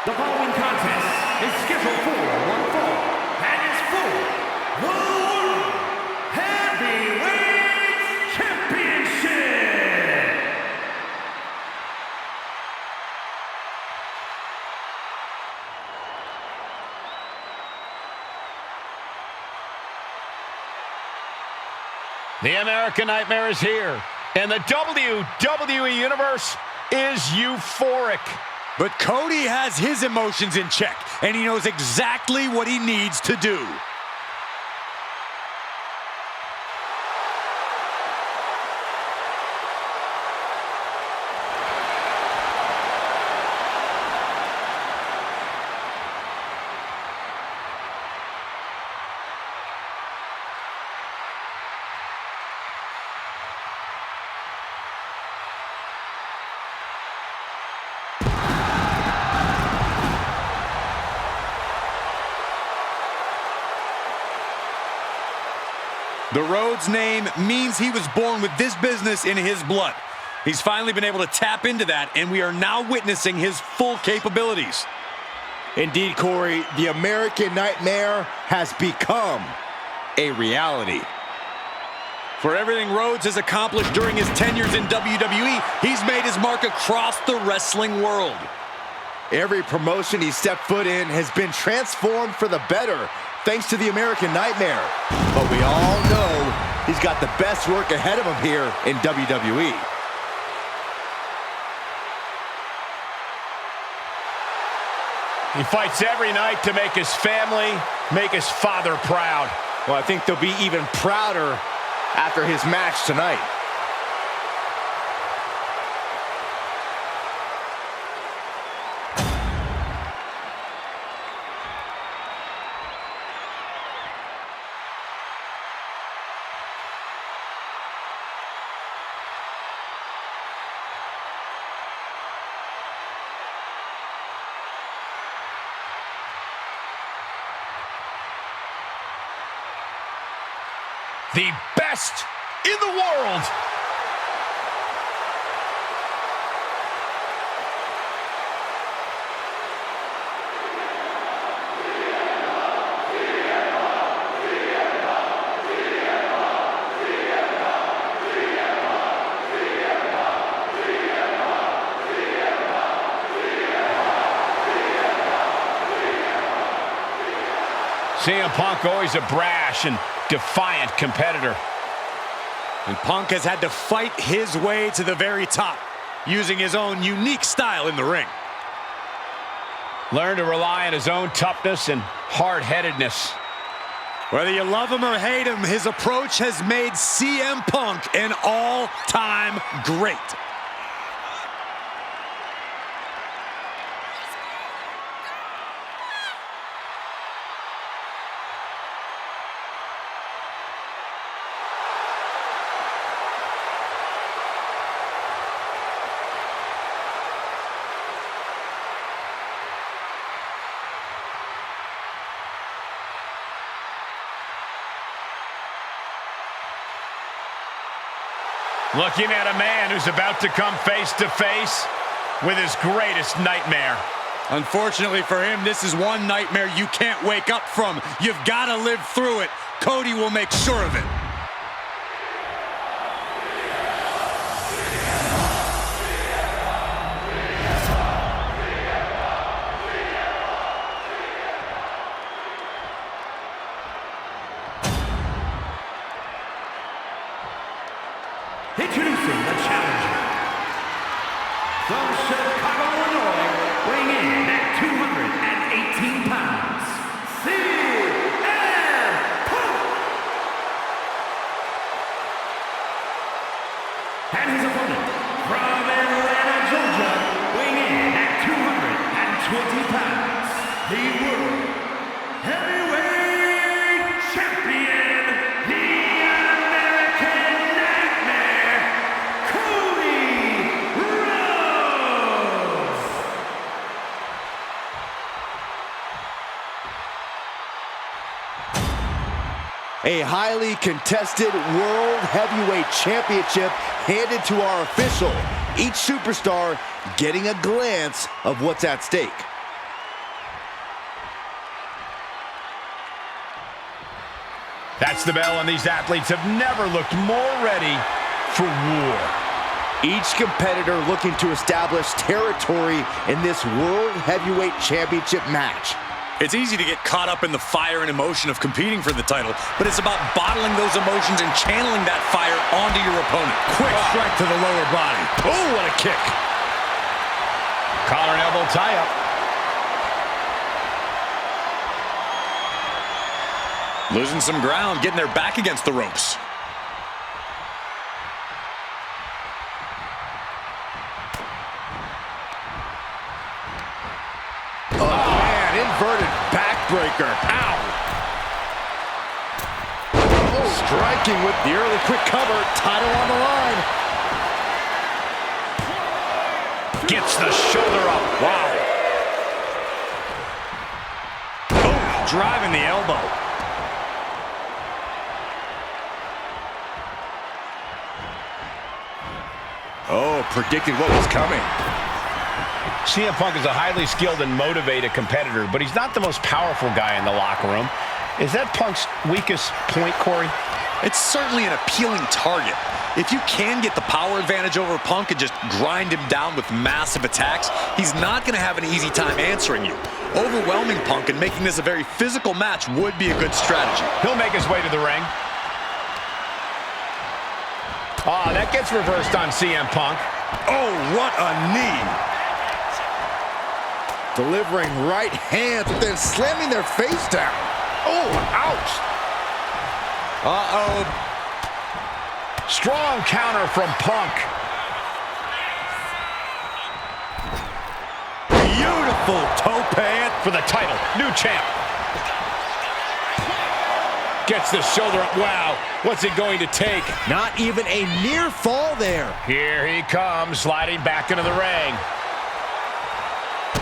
The following contest is scheduled for one fall and is for the World Heavyweight Championship. The American Nightmare is here, and the WWE Universe is euphoric. But Cody has his emotions in check, and he knows exactly what he needs to do. The Rhodes name means he was born with this business in his blood. He's finally been able to tap into that, and we are now witnessing his full capabilities. Indeed, Corey, the American Nightmare has become a reality. For everything Rhodes has accomplished during his tenures in WWE, he's made his mark across the wrestling world. Every promotion he stepped foot in has been transformed for the better, thanks to the American Nightmare. But we all know he's got the best work ahead of him here in WWE. He fights every night to make his family, make his father proud. Well, I think they'll be even prouder after his match tonight. The best in the world. CM Punk always a brash and defiant competitor. And Punk has had to fight his way to the very top, using his own unique style in the ring. Learn to rely on his own toughness and hard-headedness. Whether you love him or hate him, his approach has made CM Punk an all-time great. Looking at a man who's about to come face to face with his greatest nightmare. Unfortunately for him, this is one nightmare you can't wake up from. You've got to live through it. Cody will make sure of it. Introducing the challenger. From Chicago, Illinois, weighing in at 218 pounds, CM Punk. And his opponent, from Atlanta, Georgia, weighing in at 220 pounds, the World Heavyweight Champion, the American Nightmare, Cody Rhodes. A highly contested World Heavyweight Championship handed to our official. Each superstar getting a glance of what's at stake. That's the bell, and these athletes have never looked more ready for war. Each competitor looking to establish territory in this World Heavyweight Championship match. It's easy to get caught up in the fire and emotion of competing for the title, but it's about bottling those emotions and channeling that fire onto your opponent. Quick strike to the lower body. Oh, what a kick. Collar and elbow tie-up. Losing some ground, getting their back against the ropes. Oh, man, inverted backbreaker. Ow. Oh, striking with the early quick cover. Title on the line. Gets the shoulder up. Wow. Oh, driving the elbow. Oh, predicted what was coming. CM Punk is a highly skilled and motivated competitor, but he's not the most powerful guy in the locker room. Is that Punk's weakest point, Corey? It's certainly an appealing target. If you can get the power advantage over Punk and just grind him down with massive attacks, he's not going to have an easy time answering you. Overwhelming Punk and making this a very physical match would be a good strategy. He'll make his way to the ring. Oh, that gets reversed on CM Punk. Oh, what a knee. Delivering right hands, but then slamming their face down. Oh, ouch. Uh-oh. Strong counter from Punk. Beautiful tope For the title, new champ. Gets the shoulder up. Wow, what's it going to take? Not even a near fall there. Here he comes, sliding back into the ring.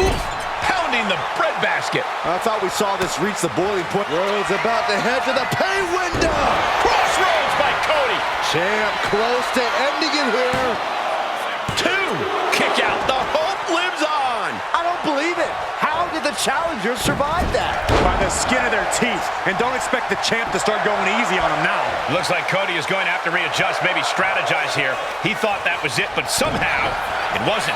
Oof, pounding the breadbasket. I thought we saw this reach the boiling point. Rhodes about to head to the pay window. Crossroads by Cody. Champ close to ending it here. 2, kick out. The hope lives on. I don't believe it. How did the challengers survive that? by the skin of their teeth. And don't expect the champ to start going easy on him now. Looks like Cody is going to have to readjust, maybe strategize here. He thought that was it, but somehow it wasn't.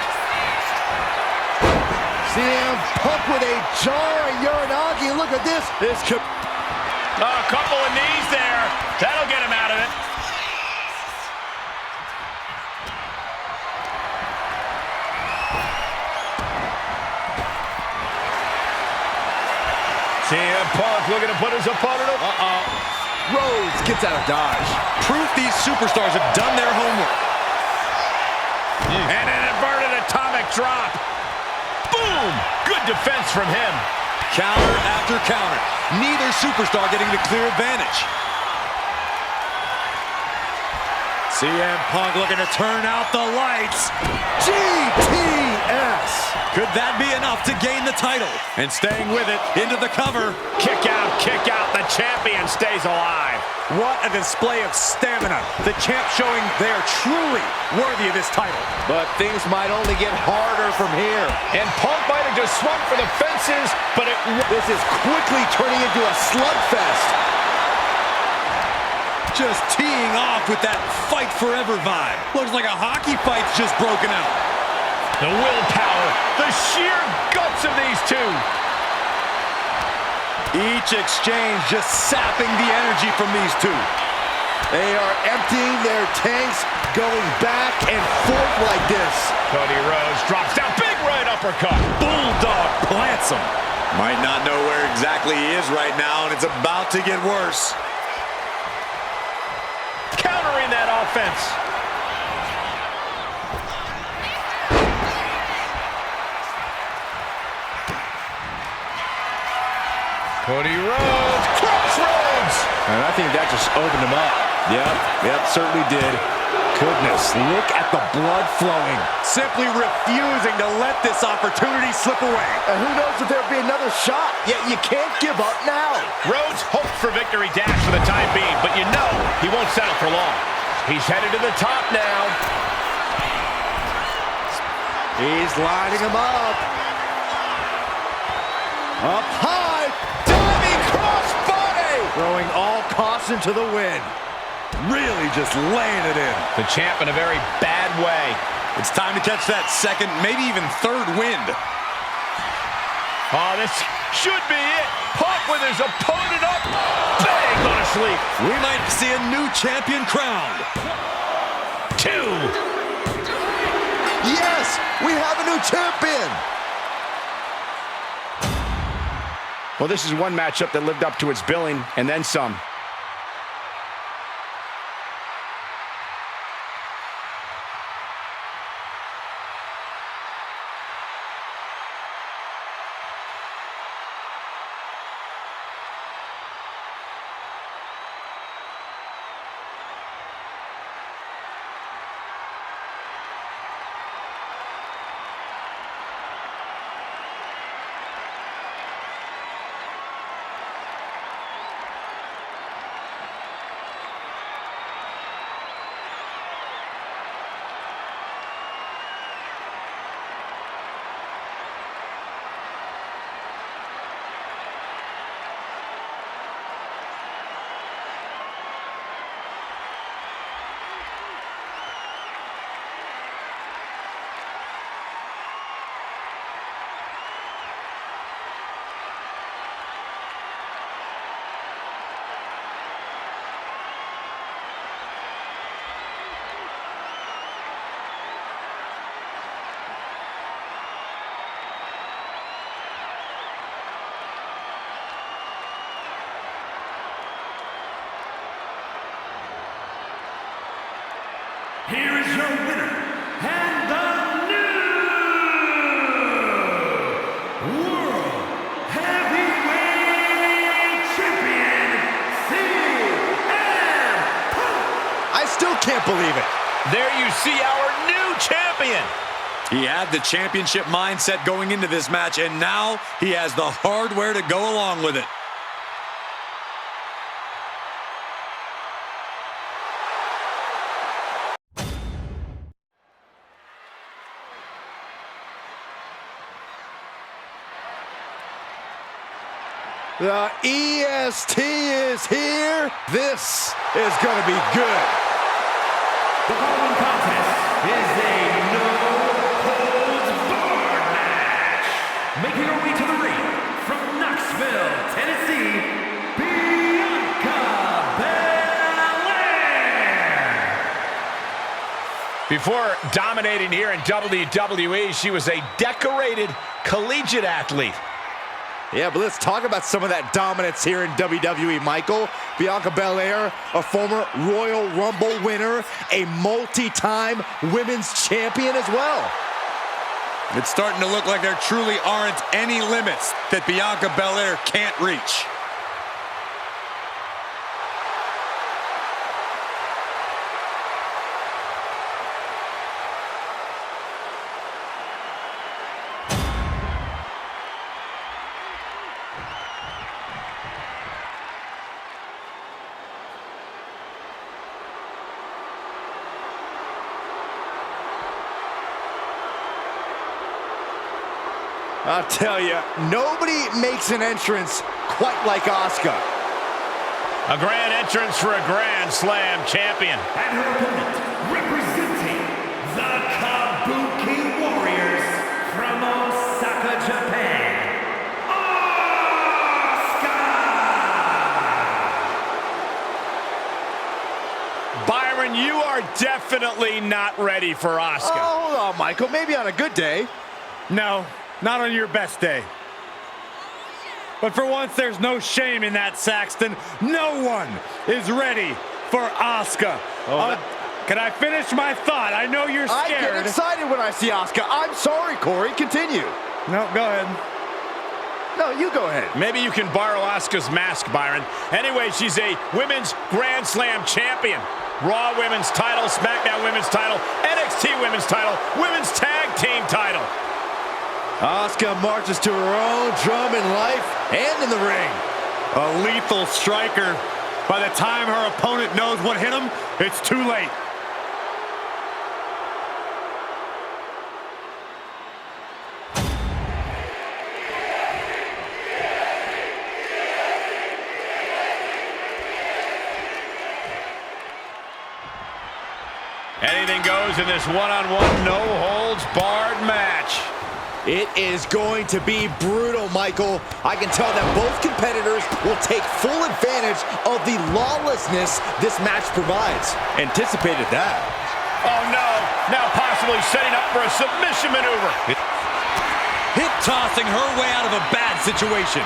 CM Punk with a jarring Uranagi. Look at this. This could... A couple of knees there. That'll get him out of it. CM Punk looking to put his opponent up. Rhodes gets out of dodge. Proof these superstars have done their homework. And an inverted atomic drop. Boom! Good defense from him. Counter after counter. Neither superstar getting the clear advantage. CM Punk looking to turn out the lights. GTS. Could that be enough to gain the title? And staying with it, into the cover. Kick out, kick out. The champion stays alive. What a display of stamina. The champ showing they are truly worthy of this title. But things might only get harder from here. And Punk might have just swung for the fences, but This is quickly turning into a slugfest. Just teeing off with that fight forever vibe. Looks like a hockey fight's just broken out. the willpower, the sheer guts of these two. Each exchange just sapping the energy from these two. They are emptying their tanks, going back and forth like this. Cody Rhodes drops down, big right uppercut. Bulldog plants him. Might not know where exactly he is right now, and it's about to get worse. Countering that offense. Cody Rhodes, crossroads! And I think that just opened him up. Yep, certainly did. Goodness, look at the blood flowing. Simply refusing to let this opportunity slip away. And who knows if there'll be another shot, yet you can't give up now. Rhodes hopes for victory dash for the time being, but you know he won't settle for long. He's headed to the top now. He's lining him up. Up high. Diving crossbody. Throwing all caution Austin to the win. Really just laying it in. The champ in a very bad way. It's time to catch that second, maybe even third wind. Oh, this should be it. Punk with his opponent up. Bang on a sleep. We might see a new champion crowned. 2. Yes, we have a new champion. Well, this is one matchup that lived up to its billing and then some. Here is your winner, and the new World Heavyweight Champion, CM Punk! I still can't believe it. There you see our new champion. He had the championship mindset going into this match, and now he has the hardware to go along with it. The EST is here. This is going to be good. The following contest is a no-holds-barred match. Making her way to the ring from Knoxville, Tennessee, Bianca Belair. Before dominating here in WWE, she was a decorated collegiate athlete. Yeah, but let's talk about some of that dominance here in WWE, Michael. Bianca Belair, a former Royal Rumble winner, a multi-time women's champion as well. It's starting to look like there truly aren't any limits that Bianca Belair can't reach. I'll tell you, nobody makes an entrance quite like Asuka. A grand entrance for a Grand Slam champion. And her opponent, representing the Kabuki Warriors from Osaka, Japan, Asuka! Byron, you are definitely not ready for Asuka. Oh, hold on, Michael. Maybe on a good day. No, not on your best day. But for once, there's no shame in that, Saxton. No one is ready for Asuka. Can I finish my thought? I know you're scared. I get excited when I see Asuka. I'm sorry, Corey. Continue. No, go ahead. No, you go ahead. Maybe you can borrow Asuka's mask, Byron. Anyway, she's a women's Grand Slam champion. Raw women's title, SmackDown women's title, NXT women's title, women's tag team title. Asuka marches to her own drum in life and in the ring. A lethal striker. By the time her opponent knows what hit him, it's too late. Anything goes in this one-on-one, no-holds-barred match. It is going to be brutal, Michael. I can tell that both competitors will take full advantage of the lawlessness this match provides. Anticipated that. Oh, no. Now possibly setting up for a submission maneuver. Hip tossing her way out of a bad situation.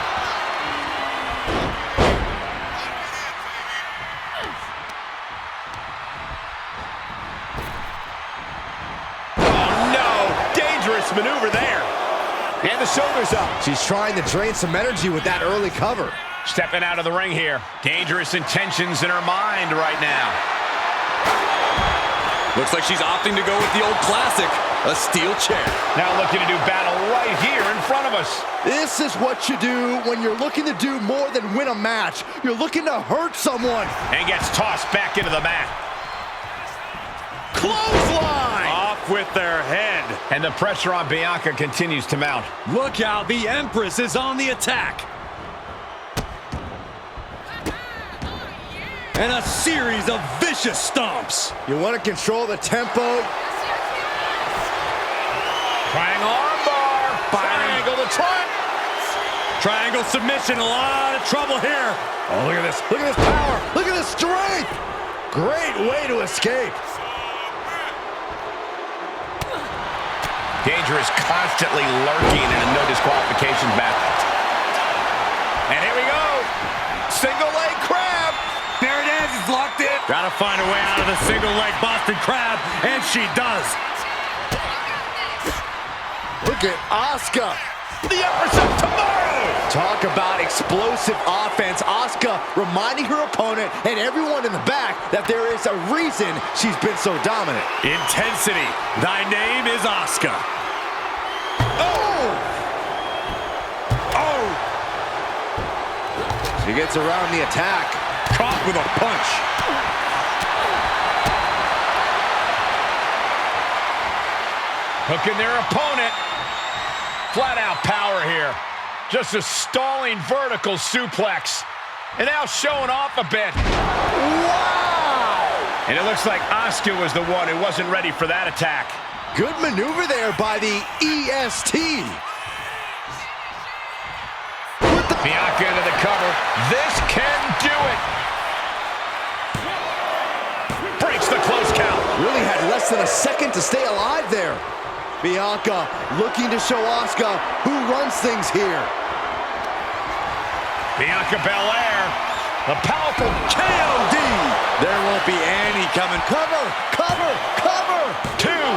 Maneuver there. And the shoulders up. She's trying to drain some energy with that early cover. Stepping out of the ring here. Dangerous intentions in her mind right now. Looks like she's opting to go with the old classic, a steel chair. Now looking to do battle right here in front of us. This is what you do when you're looking to do more than win a match. You're looking to hurt someone. And gets tossed back into the mat. Clothesline! Off with their head. And the pressure on Bianca continues to mount. Look out, the Empress is on the attack. And a series of vicious stomps. You want to control the tempo. Triangle armbar. Triangle to triangle. Triangle submission, a lot of trouble here. Oh, look at this. Look at this power. Look at this strength. Great way to escape. Dangerous constantly lurking in a no disqualification match. And here we go. Single leg crab. There it is, it's locked in. Gotta find a way out of the single leg Boston Crab, and she does. Look at Asuka. The Empress of Tomorrow. Talk about explosive offense. Asuka reminding her opponent and everyone in the back that there is a reason she's been so dominant. Intensity. Thy name is Asuka. Oh! Oh! She gets around the attack. Caught with a punch. Hooking their opponent. Flat out power here. Just a stalling vertical suplex. And now showing off a bit. Wow! And it looks like Asuka was the one who wasn't ready for that attack. Good maneuver there by the EST. Bianca into the cover. This can do it. Breaks the close count. Really had less than a second to stay alive there. Bianca looking to show Asuka who runs things here. Bianca Belair, the powerful KOD. There won't be any coming. Cover, cover, cover. Two.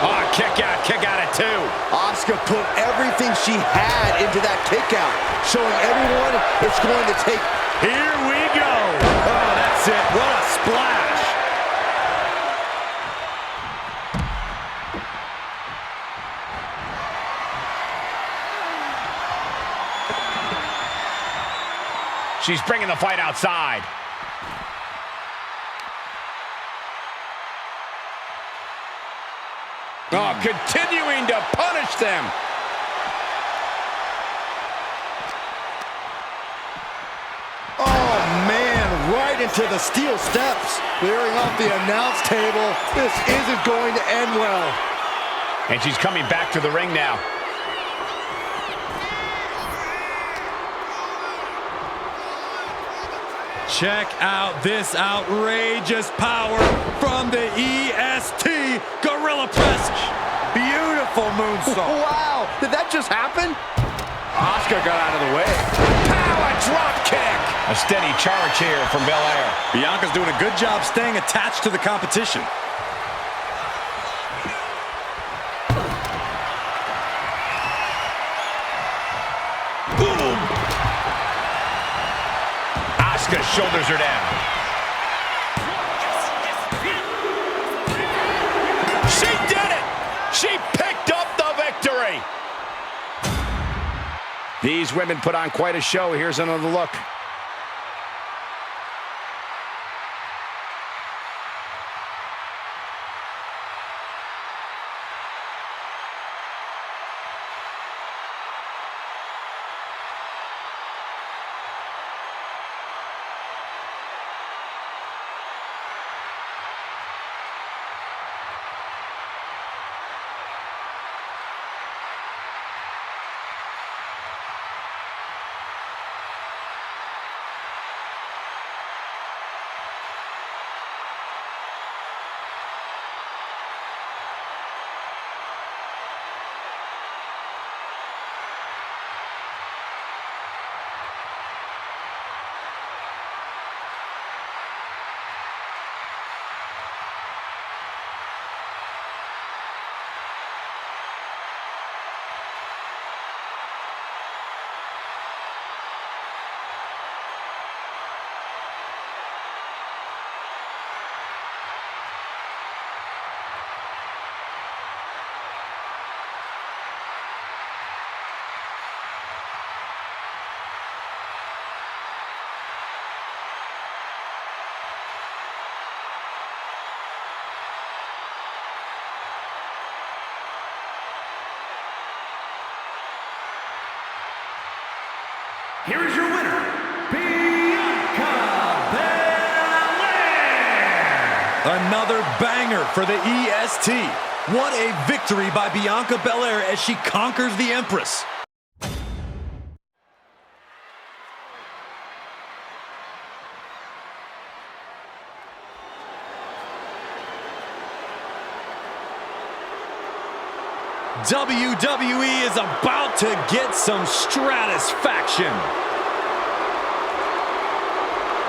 Oh, kick out at two. Asuka put everything she had into that kick out, showing everyone it's going to take. Here we go. Oh, that's it. What a splash. She's bringing the fight outside. Oh, continuing to punish them. Oh, man, right into the steel steps. Clearing off the announce table. This isn't going to end well. And she's coming back to the ring now. Check out this outrageous power from the EST Gorilla Press. Beautiful moonsault. Wow, did that just happen? Asuka got out of the way. Power drop kick. A steady charge here from Belair. Bianca's doing a good job staying attached to the competition. Boom. Asuka's shoulders are down. She did it! She picked up the victory! These women put on quite a show. Here's another look. here is your winner, Bianca Belair. Another banger for the EST. What a victory by Bianca Belair as she conquers the Empress. WWE is about to get some stratisfaction.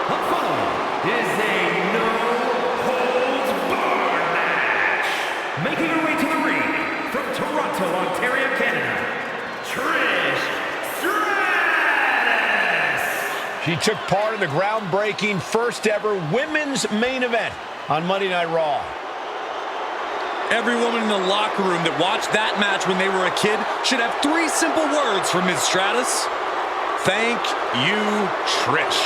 The following is a no-holds-barred match. Making her way to the ring from Toronto, Ontario, Canada, Trish Stratus. She took part in the groundbreaking first ever women's main event on Monday Night Raw. Every woman in the locker room that watched that match when they were a kid should have 3 simple words for Ms. Stratus. Thank you, Trish.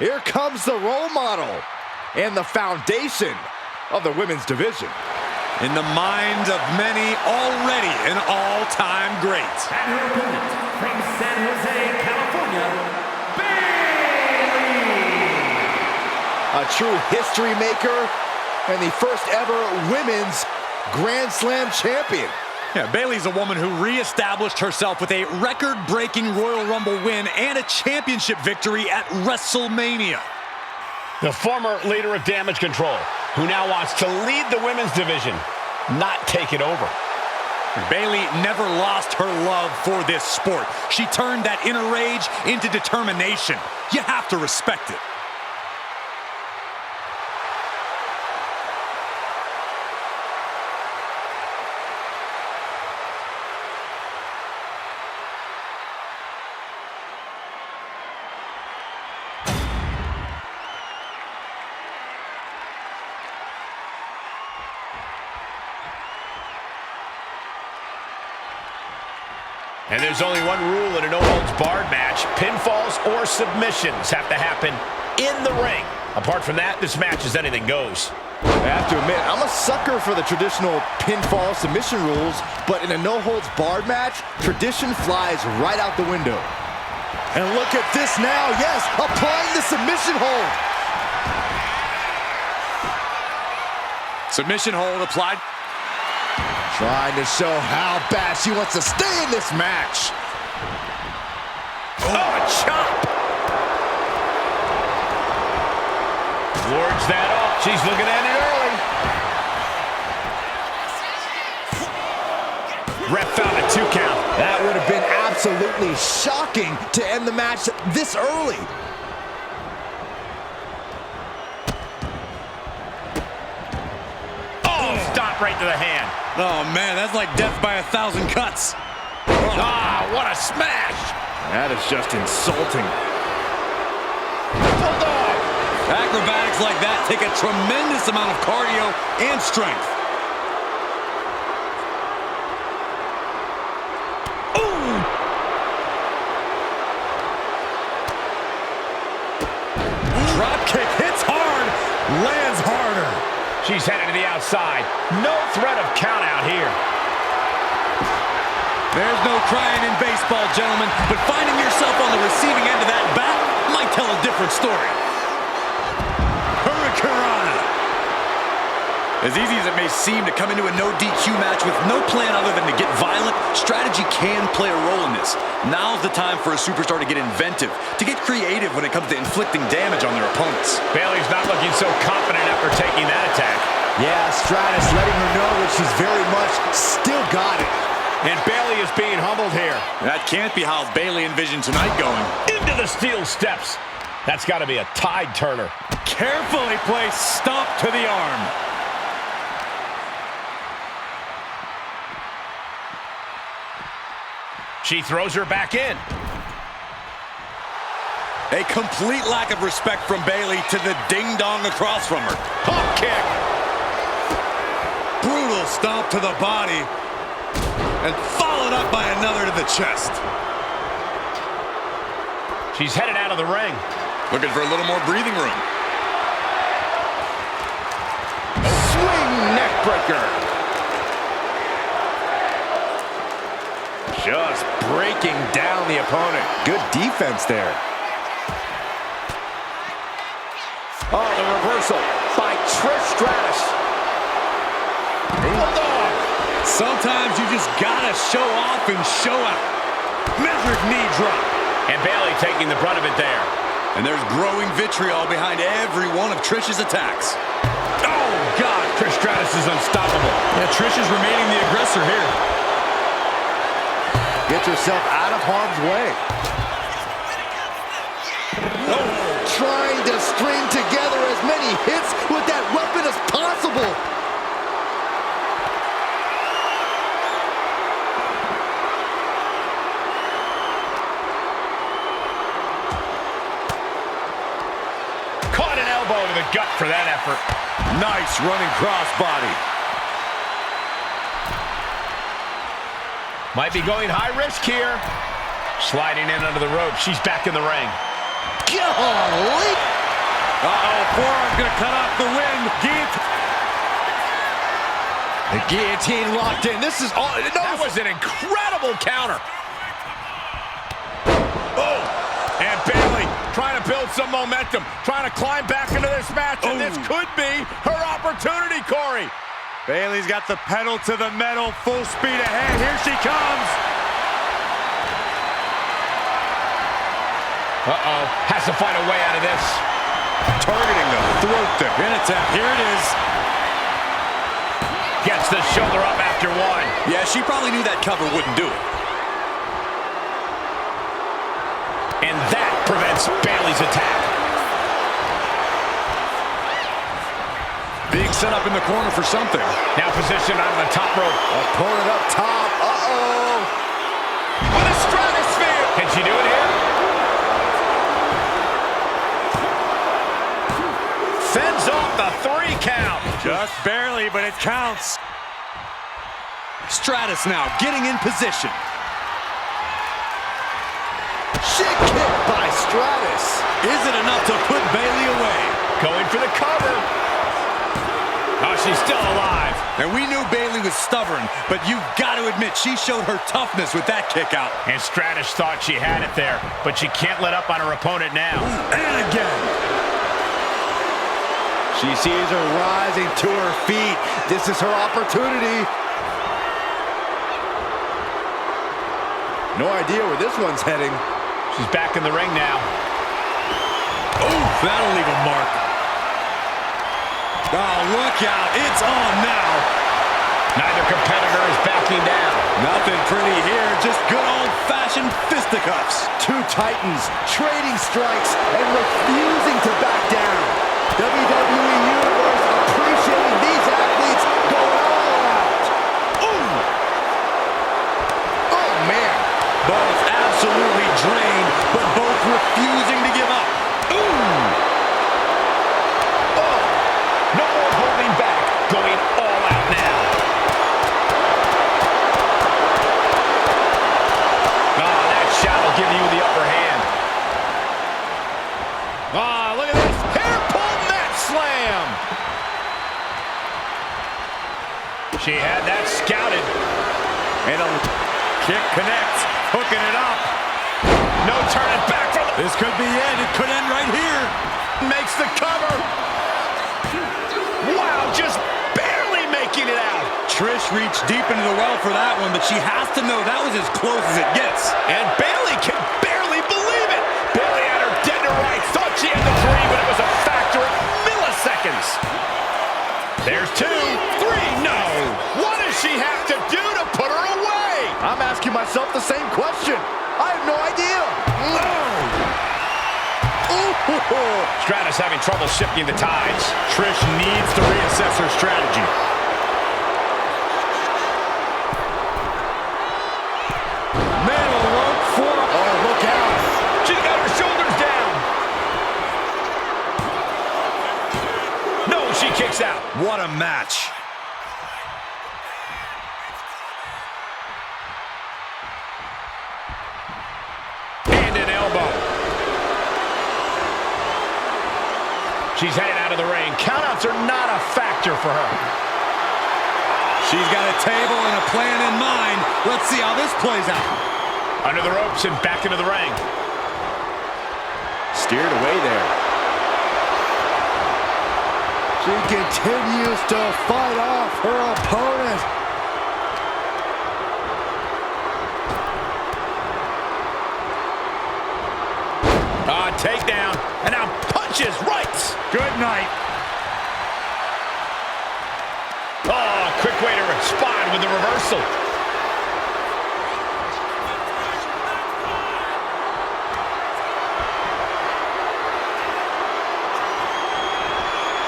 Here comes the role model and the foundation of the women's division. In the minds of many, already an all-time great. And her opponent from San Jose, California, Bayley. A true history maker and the first ever women's Grand Slam champion. Yeah, Bayley's a woman who reestablished herself with a record-breaking Royal Rumble win and a championship victory at WrestleMania. The former leader of Damage Control, who now wants to lead the women's division, not take it over. Bayley never lost her love for this sport. She turned that inner rage into determination. You have to respect it. And there's only one rule in a no-holds-barred match. Pinfalls or submissions have to happen in the ring. Apart from that, this match is anything goes. I have to admit, I'm a sucker for the traditional pinfall submission rules, but in a no-holds-barred match, tradition flies right out the window. And look at this now, yes, applying the submission hold. Submission hold applied. Trying to show how bad she wants to stay in this match. Oh, a chop! Wards that off. She's looking at it early. Ref found a 2 count. That would have been absolutely shocking to end the match this early. Oh, stop right to the hand. Oh, man, that's like death by 1,000 cuts. Ah, what a smash! That is just insulting. Bulldog! Acrobatics like that take a tremendous amount of cardio and strength. Ooh! Drop kick hits hard, lands harder. She's headed to the outside. No threat of count out here. There's no crying in baseball, gentlemen, but finding yourself on the receiving end of that bat might tell a different story. Hurricanrana. As easy as it may seem to come into a no DQ match with no plan other than to get violent, strategy can play a role in this. Now's the time for a superstar to get inventive, to get creative when it comes to inflicting damage on their opponents. Bayley's not looking so confident after taking that attack. Yeah, Stratus letting her know that she's very much still got it. And Bayley is being humbled here. That can't be how Bayley envisioned tonight going. Into the steel steps. That's got to be a tide turner. Carefully placed stomp to the arm. She throws her back in. A complete lack of respect from Bayley to the ding-dong across from her. Pump kick. Brutal stomp to the body. And followed up by another to the chest. She's headed out of the ring. Looking for a little more breathing room. Swing neck breaker. Just breaking down the opponent. Good defense there. Oh, the reversal by Trish Stratus. Hold on. Sometimes you just gotta show off and show out. Measured knee drop. And Bayley taking the brunt of it there. And there's growing vitriol behind every one of Trish's attacks. Oh, God. Trish Stratus is unstoppable. Yeah, Trish is remaining the aggressor here. Gets herself out of harm's way. Oh, trying to string together as many hits with that weapon as possible. Caught an elbow to the gut for that effort. Nice running crossbody. Might be going high risk here. Sliding in under the rope. She's back in the ring. Golly! Uh-oh, forearm gonna cut off the wind. The guillotine locked in. This is all. No. That was an incredible counter. Oh, and Bayley trying to build some momentum, trying to climb back into this match, and this could be her opportunity, Corey. Bayley's got the pedal to the metal, full speed ahead. Here she comes. Uh-oh, has to find a way out of this. Targeting the throat there. Pin attack, here it is. Gets the shoulder up after one. Yeah, she probably knew that cover wouldn't do it. And that prevents Bayley's attack. Being set up in the corner for something. Now positioned on the top rope. Opponent up top. Uh-oh. With a stratosphere. Can she do it here? Fends off the 3 count. Just barely, but it counts. Stratus now getting in position. Shit kick by Stratus. Is it enough to put Bayley away? Going for the cover. Oh, she's still alive. And we knew Bayley was stubborn, but you've got to admit she showed her toughness with that kick out. And Stratus thought she had it there, but she can't let up on her opponent now. And again. She sees her rising to her feet. This is her opportunity. No idea where this one's heading. She's back in the ring now. Oh, that'll leave a mark. Oh, look out. It's on now. Neither competitor is backing down. Nothing pretty here. Just good old-fashioned fisticuffs. Two titans trading strikes and refusing to back down. WWE Universe appreciating these athletes going all out. Ooh. Oh, man. Both absolutely drained, but both refusing to give up. Ooh. Oh. No more holding back. Going all out now. Oh, that shot will give you the upper hand. Oh, look at this. Hair pull mat slam. She had that scouted. And a kick connects, hooking it up. No turning back from the... This could be it. It could end right here. Makes the cover. Wow, just barely making it out. Trish reached deep into the well for that one, but she has to know that was as close as it gets. And Bayley can barely believe it. Bayley had her dead to rights. Thought she had the 3, but it was a factor of milliseconds. There's 2, 3, no. What does she have to do to put her away? I'm asking myself the same question. I have no idea. Stratus having trouble shifting the tides. Trish needs to reassess her strategy. Metal rope for... Oh, look out. She's got her shoulders down. No, she kicks out. What a match. And an elbow. She's headed out of the ring. Countouts are not a factor for her. She's got a table and a plan in mind. Let's see how this plays out. Under the ropes and back into the ring. Steered away there. She continues to fight off her opponent. Takedown, and now punches right. Good night. Oh, quick way to respond with the reversal.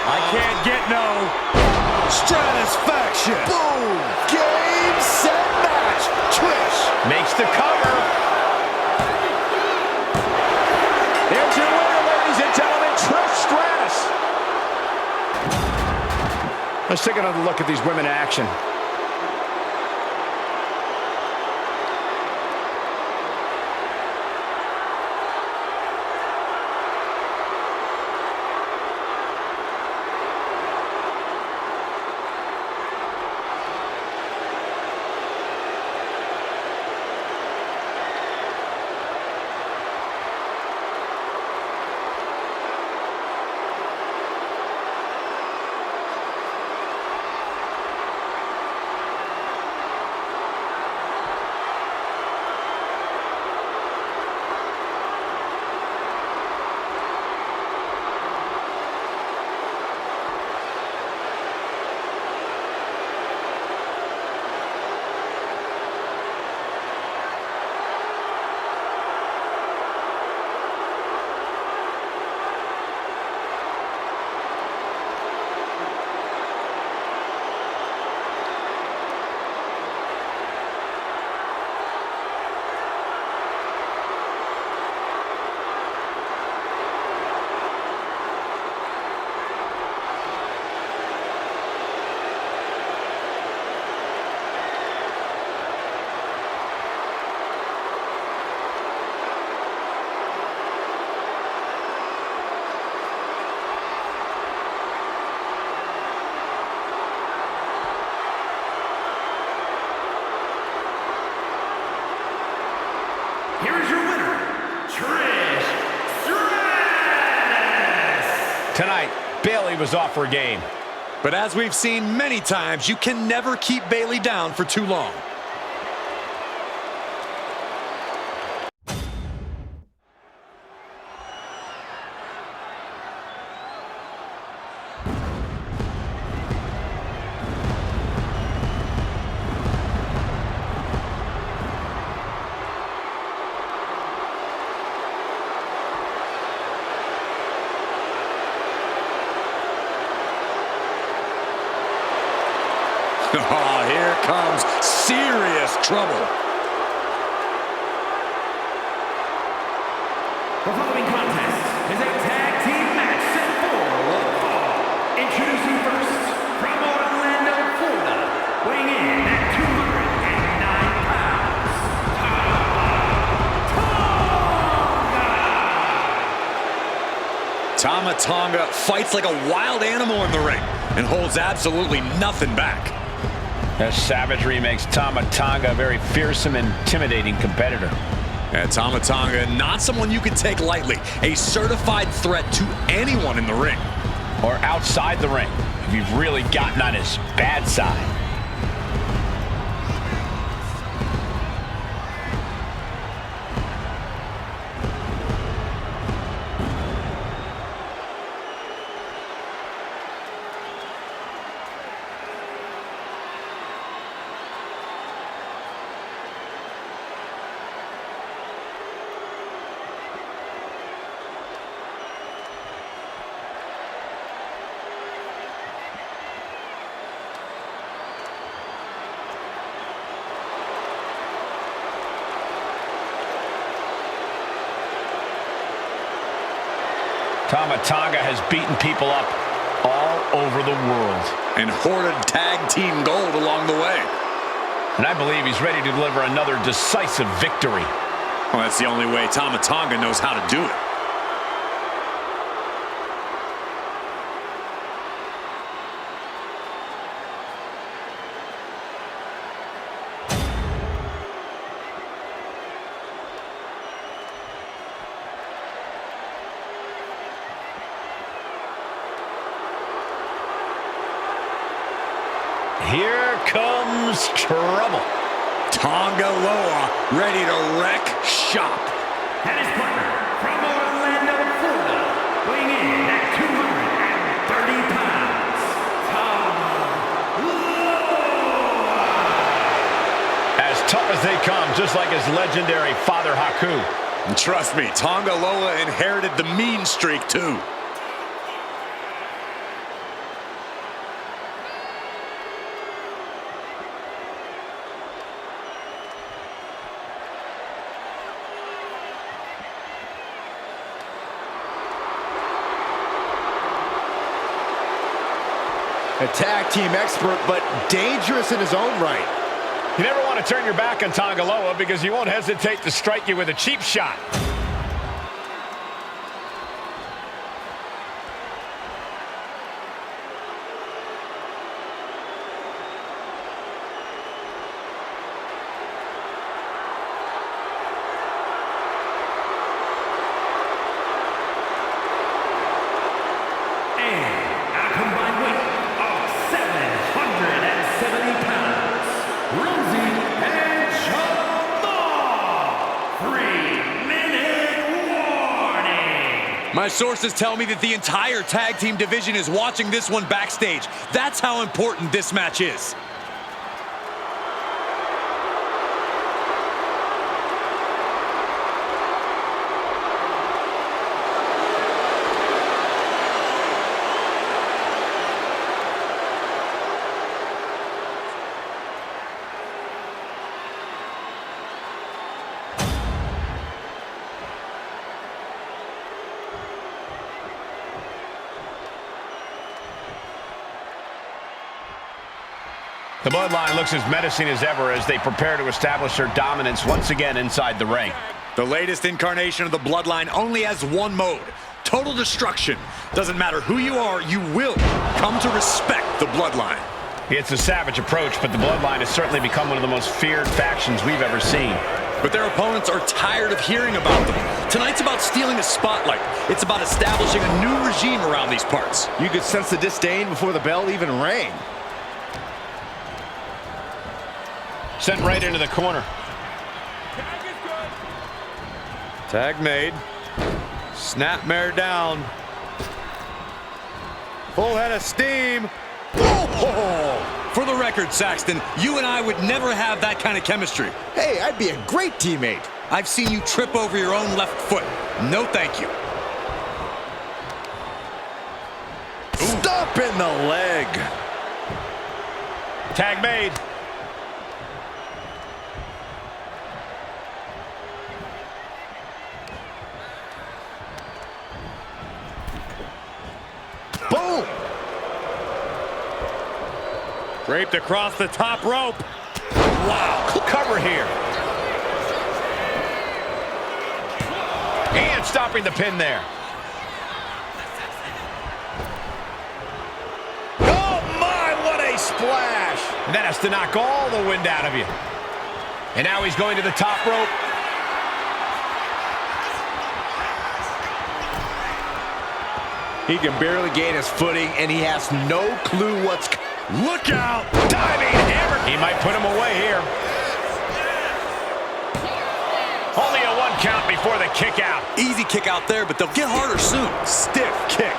I can't get no Stratisfaction. Boom. Game, set, match. Trish Makes the cover. Here's your winner, ladies and gentlemen, Trish Stratus. Let's take another look at these women in action. Here is your winner, Trish Stratus. Tonight, Bayley was off her game. But as we've seen many times, you can never keep Bayley down for too long. Oh, here comes serious trouble. The following contest is a tag team match set for one fall. Introducing first, from Orlando, Florida, weighing in at 209 pounds, Tama Tonga fights like a wild animal in the ring and holds absolutely nothing back. That savagery makes Tama Tonga a very fearsome and intimidating competitor. And Tama Tonga, not someone you can take lightly. A certified threat to anyone in the ring. Or outside the ring, if you've really gotten on his bad side. Tama Tonga has beaten people up all over the world. And hoarded tag team gold along the way. And I believe he's ready to deliver another decisive victory. Well, that's the only way Tama Tonga knows how to do it. Here comes trouble. Tonga Loa ready to wreck shop. And his partner from Orlando, Florida, weighing in at 230 pounds, Tonga Loa. As tough as they come, just like his legendary father Haku. And trust me, Tonga Loa inherited the mean streak too. A tag team expert, but dangerous in his own right. You never want to turn your back on Tonga Loa because he won't hesitate to strike you with a cheap shot. My sources tell me that the entire tag team division is watching this one backstage. That's how important this match is. The bloodline looks as menacing as ever as they prepare to establish their dominance once again inside the ring. The latest incarnation of the bloodline only has one mode: total destruction. Doesn't matter who you are, you will come to respect the bloodline. It's a savage approach, but the bloodline has certainly become one of the most feared factions we've ever seen. But their opponents are tired of hearing about them. Tonight's about stealing the spotlight. It's about establishing a new regime around these parts. You could sense the disdain before the bell even rang. Sent right into the corner. Tag made. Snapmare down. Full head of steam. Oh! For the record, Saxton, you and I would never have that kind of chemistry. Hey, I'd be a great teammate. I've seen you trip over your own left foot. No thank you. Stop in the leg. Tag made. Boom! Draped across the top rope. Wow, cover here. And stopping the pin there. Oh my, what a splash! And that has to knock all the wind out of you. And now he's going to the top rope. He can barely gain his footing, and he has no clue what's... Look out! Diving hammer! He might put him away here. Only a 1 count before the kick out. Easy kick out there, but they'll get harder soon. Stiff kick.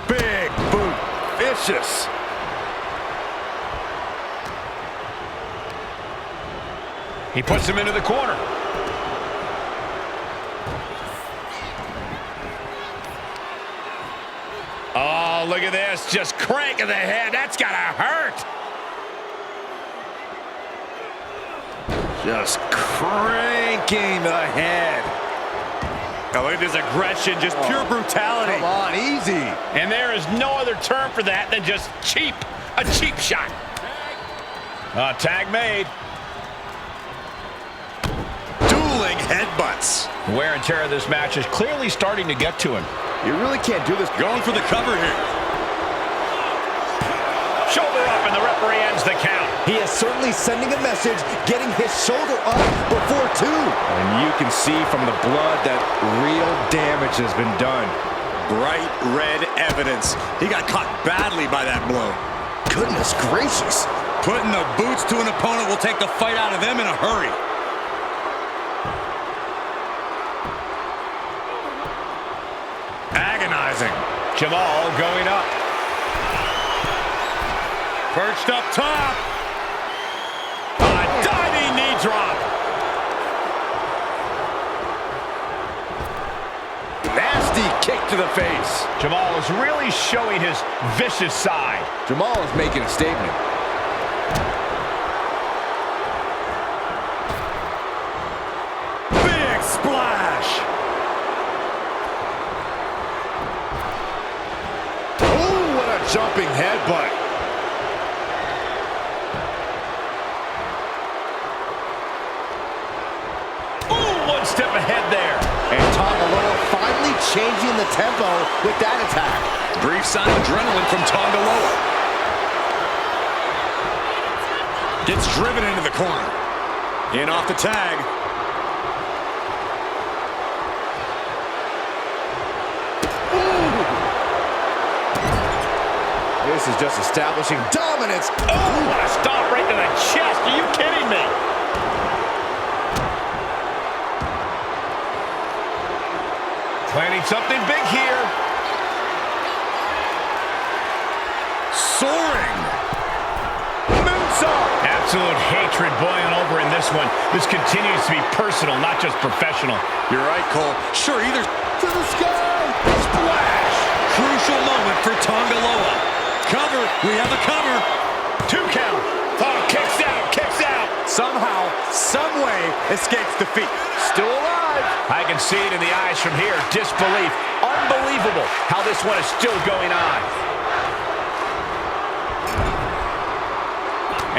Big boot. Vicious. He puts him into the corner. Oh, look at this. Just cranking the head. That's gotta hurt. Just cranking the head. Now look at this aggression, just pure brutality. Come on, easy. And there is no other term for that than just cheap. A cheap shot. Tag made. Dueling headbutts. The wear and tear of this match is clearly starting to get to him. You really can't do this. Going for the cover here. Shoulder up, and the referee ends the count. He is certainly sending a message, getting his shoulder up before 2. And you can see from the blood that real damage has been done. Bright red evidence. He got caught badly by that blow. Goodness gracious. Putting the boots to an opponent will take the fight out of them in a hurry. Agonizing. Jamal going up. Perched up top. A diving knee drop. Nasty kick to the face. Jamal is really showing his vicious side. Jamal is making a statement. Big splash. Oh, what a jumping headbutt. One step ahead there. And Tongaloa finally changing the tempo with that attack. Brief sign of adrenaline from Tongaloa. Gets driven into the corner. In off the tag. This is just establishing dominance. Oh, what a stop right to the chest. Are you kidding me? Planning something big here. Soaring. Moonsault. Absolute hatred boiling over in this one. This continues to be personal, not just professional. You're right, Cole. Sure, either To the sky. splash. Crucial moment for Tongaloa. Cover. We have a cover. 2 count. Oh, kicks out, kicks out. Somehow, someway, escapes defeat. Still alive. I can see it in the eyes from here. Disbelief. Unbelievable how this one is still going on.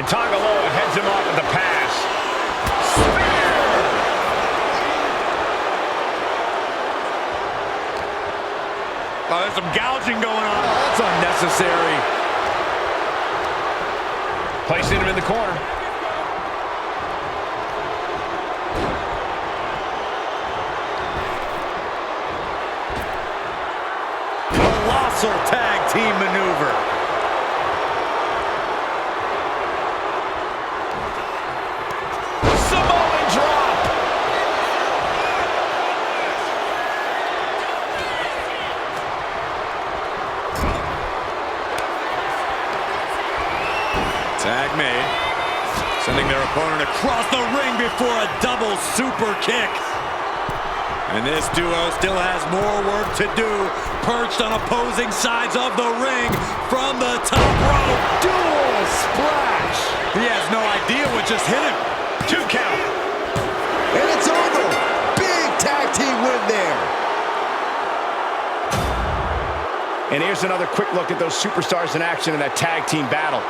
And Tongaloa heads him off with the pass. Oh, there's some gouging going on. That's unnecessary. Placing him in the corner. Colossal tag team maneuver. Samoan drop. Tag made. Sending their opponent across the ring before a double super kick. And this duo still has more work to do. Perched on opposing sides of the ring from the top rope. Dual splash. He has no idea what just hit him. 2 count. And it's over. Big tag team win there. And here's another quick look at those superstars in action in that tag team battle.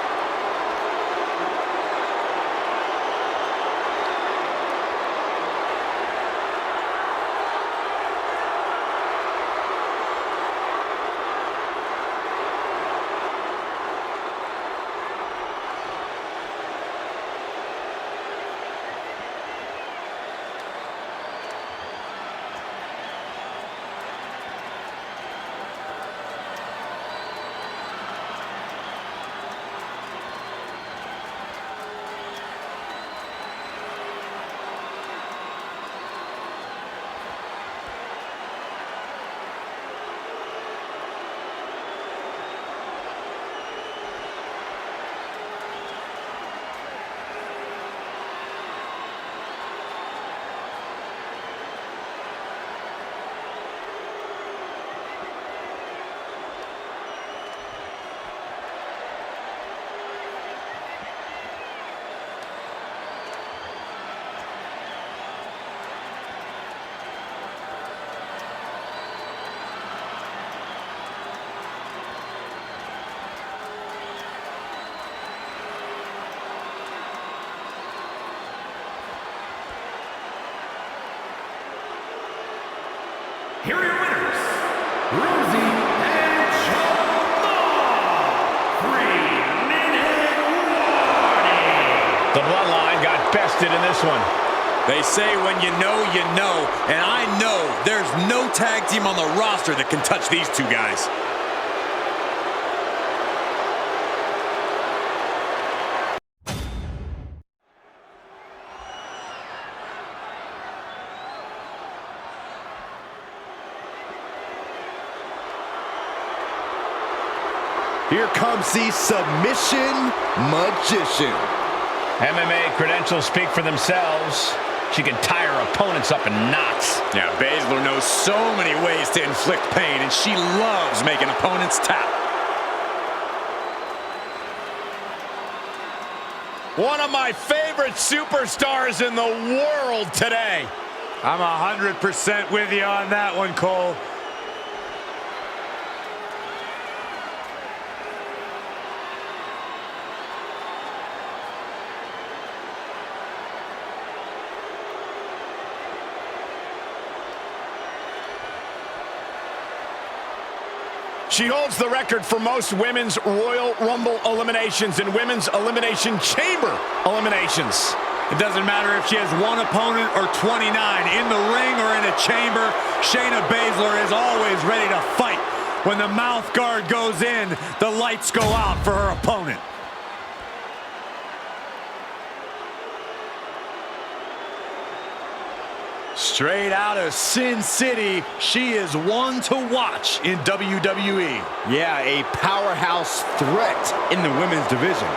Here are your winners, Rosie and Jamal. 3 invested in this one. They say when you know, and I know there's no tag team on the roster that can touch these two guys. Here comes the submission magician. MMA credentials speak for themselves. She can tie her opponents up in knots. Yeah, Baszler knows so many ways to inflict pain, and she loves making opponents tap. One of my favorite superstars in the world today. I'm 100% with you on that one, Cole. She holds the record for most women's Royal Rumble eliminations and women's Elimination Chamber eliminations. It doesn't matter if she has one opponent or 29. In the ring or in a chamber, Shayna Baszler is always ready to fight. When the mouth guard goes in, the lights go out for her opponent. Straight out of Sin City, she is one to watch in WWE. Yeah, a powerhouse threat in the women's division.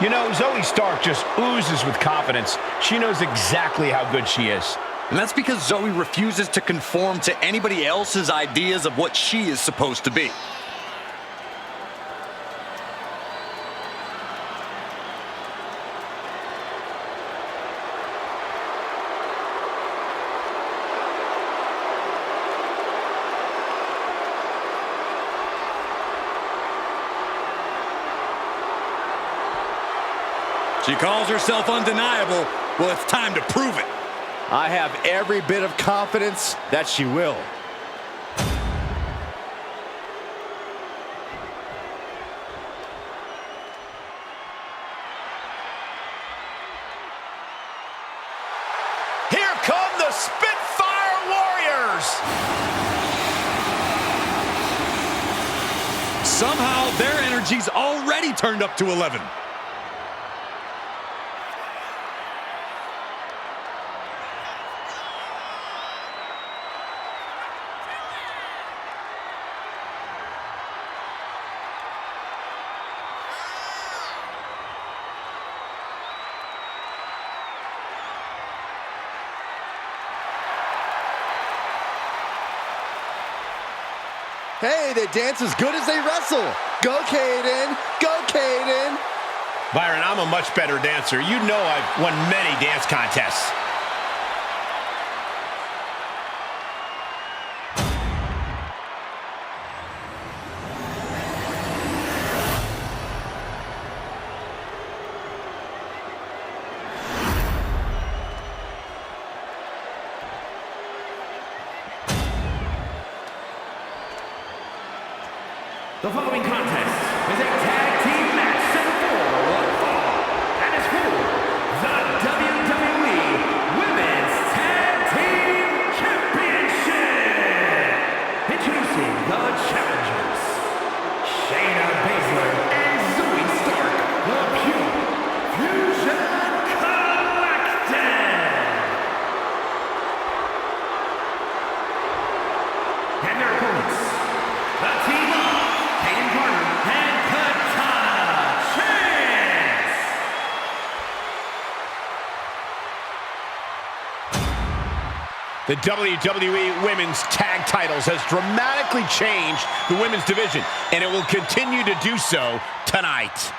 You know, Zoe Stark just oozes with confidence. She knows exactly how good she is. And that's because Zoe refuses to conform to anybody else's ideas of what she is supposed to be. She calls herself undeniable. Well, it's time to prove it. I have every bit of confidence that she will. Here come the Spitfire Warriors! Somehow, their energy's already turned up to 11. Hey, they dance as good as they wrestle. Go, Caden. Go, Caden. Byron, I'm a much better dancer. You know I've won many dance contests. The following contest is a tag team match set for one fall and is for the WWE Women's Tag Team Championship. Introducing the challengers, Shayna Baszler and Zoe Stark, the Pure Fusion Collective. And their opponents, the team of the WWE Women's Tag Titles has dramatically changed the women's division, and it will continue to do so tonight.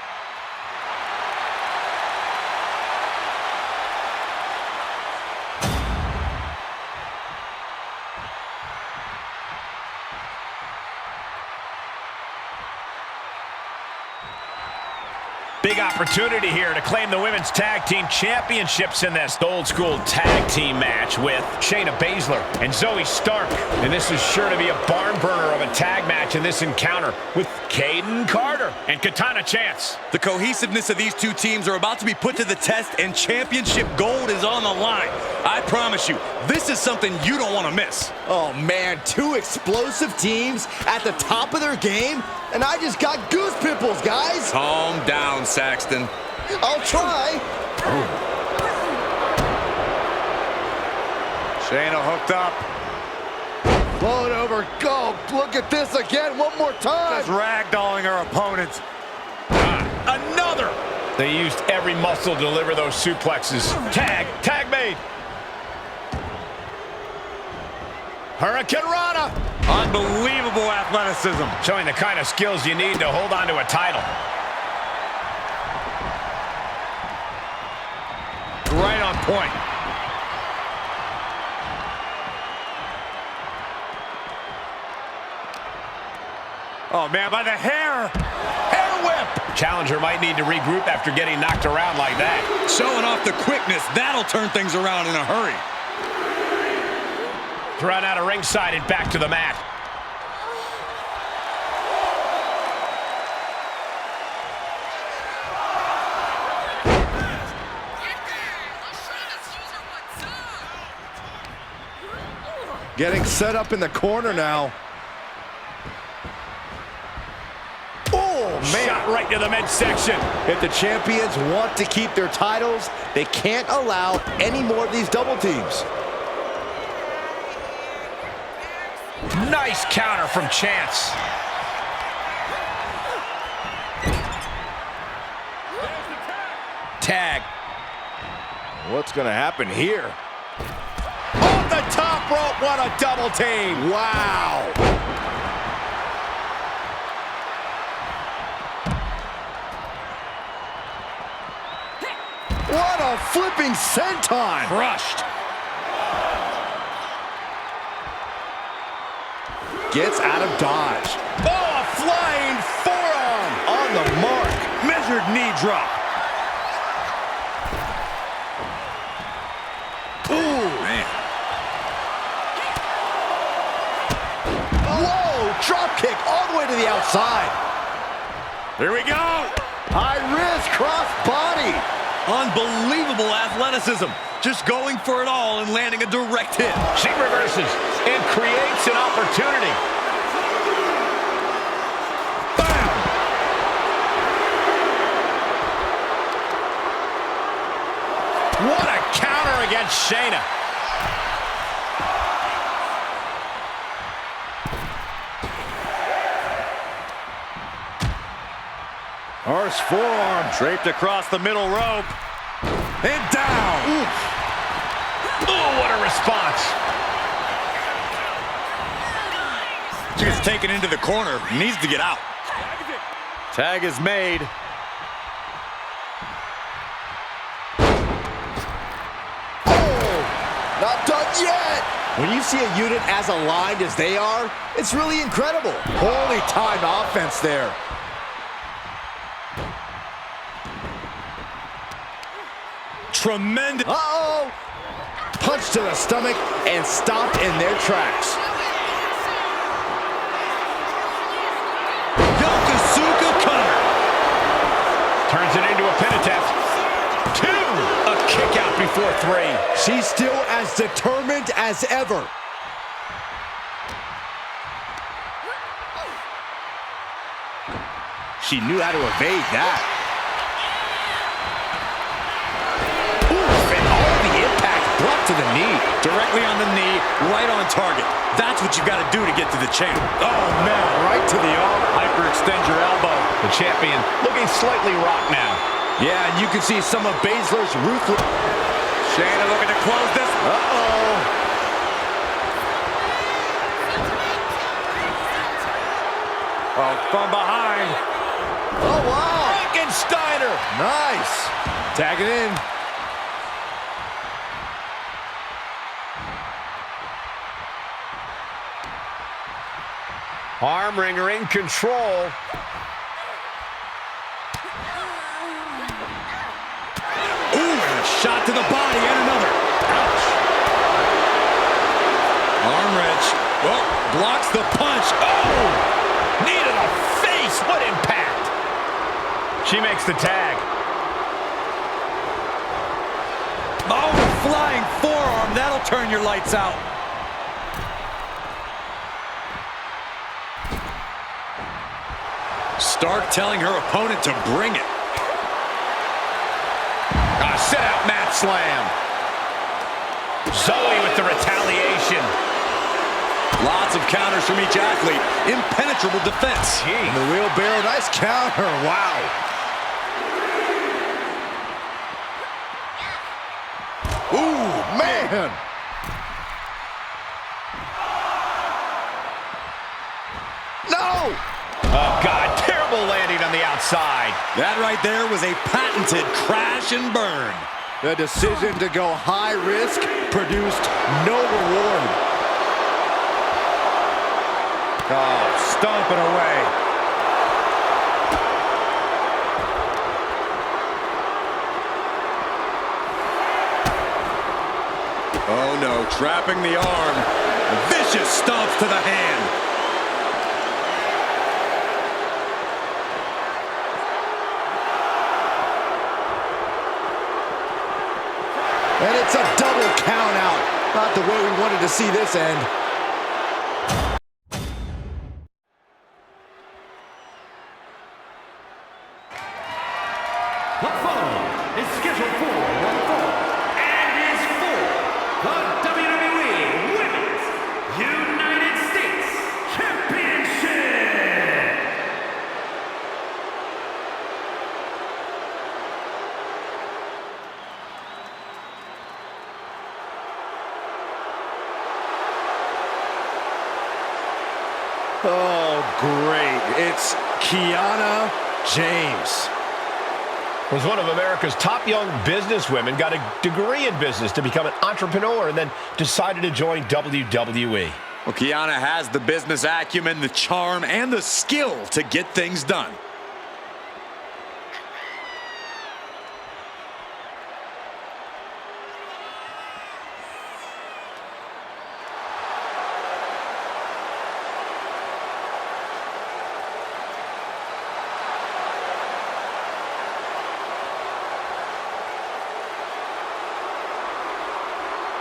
Big opportunity here to claim the Women's Tag Team Championships in this old school tag team match with Shayna Baszler and Zoe Stark. And this is sure to be a barn burner of a tag match in this encounter with Caden Carter. here and Katana chance. The cohesiveness of these two teams are about to be put to the test, and championship gold is on the line. I promise you, this is something you don't want to miss. Oh man, two explosive teams at the top of their game, and I just got goose pimples, guys. Calm down, Saxton. I'll try. Shayna hooked up. Blow it over, go. Look at this again, one more time. Just ragdolling her opponents. Another. They used every muscle to deliver those suplexes. Tag made. Hurricane Rana. Unbelievable athleticism. Showing the kind of skills you need to hold on to a title. Right on point. Oh, man, by the hair. Hair whip. Challenger might need to regroup after getting knocked around like that. Showing off the quickness, that'll turn things around in a hurry. Thrown out of ringside and back to the mat. Getting set up in the corner now. Man. Shot right to the midsection. If the champions want to keep their titles, they can't allow any more of these double teams. Nice counter from Chance. Tag. What's going to happen here? Off the top rope, what a double team. Wow. What a flipping senton! Crushed. Gets out of dodge. Oh, a flying forearm. On the mark. Measured knee drop. Ooh, man. Whoa, drop kick all the way to the outside. Here we go. High risk cross body. Unbelievable athleticism. Just going for it all and landing a direct hit. She reverses and creates an opportunity. Bam! What a counter against Shayna. Horse forearm. Draped across the middle rope. And down. Oh, what a response. She gets taken into the corner. Needs to get out. Tag is made. Oh, not done yet. When you see a unit as aligned as they are, it's really incredible. Holy timed offense there. Tremendous. Uh-oh. Punch to the stomach and stopped in their tracks. Yokosuka cutter. Turns it into a pin attempt. 2. A kick out before 3. She's still as determined as ever. She knew how to evade that. Brought to the knee. Directly on the knee, right on target. That's what you got to do to get to the champ. Oh, man, right to the arm. Hyperextend your elbow. The champion looking slightly rocked now. Yeah, and you can see some of Baszler's ruthless. Shayna looking to close this. Uh-oh. Oh, from behind. Oh, wow. Frankensteiner. Nice. Tag it in. Arm wringer in control. Ooh, and a shot to the body and another. Ouch. Arm wrench. Oh, blocks the punch. Oh! Knee to the face. What impact! She makes the tag. Oh, flying forearm. That'll turn your lights out. Stark telling her opponent to bring it. A sit-out mat slam. Zoe with the retaliation. Lots of counters from each athlete. Impenetrable defense. And the wheelbarrow, nice counter. Wow. Ooh, man. No! Oh, God, terrible landing on the outside. That right there was a patented crash and burn. The decision to go high risk produced no reward. Oh, stomping away. Oh no, trapping the arm. Vicious stomps to the hand. And it's a double count out. Not the way we wanted to see this end. The following is scheduled for one fall and is for the WWE Women's United States Championship. Oh, great. It's Kiana James. Was one of America's top young businesswomen, got a degree in business to become an entrepreneur, and then decided to join WWE. Well, Kiana has the business acumen, the charm, and the skill to get things done.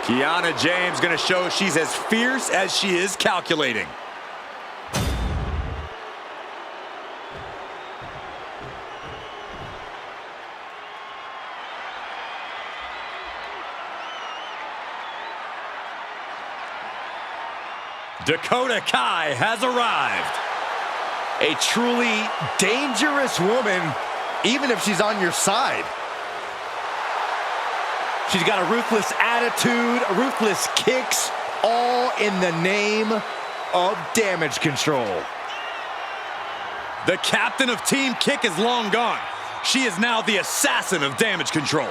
Kiana James going to show she's as fierce as she is calculating. Dakota Kai has arrived. A truly dangerous woman, even if she's on your side. She's got a ruthless attitude, ruthless kicks, all in the name of damage control. The captain of Team Kick is long gone. She is now the assassin of damage control.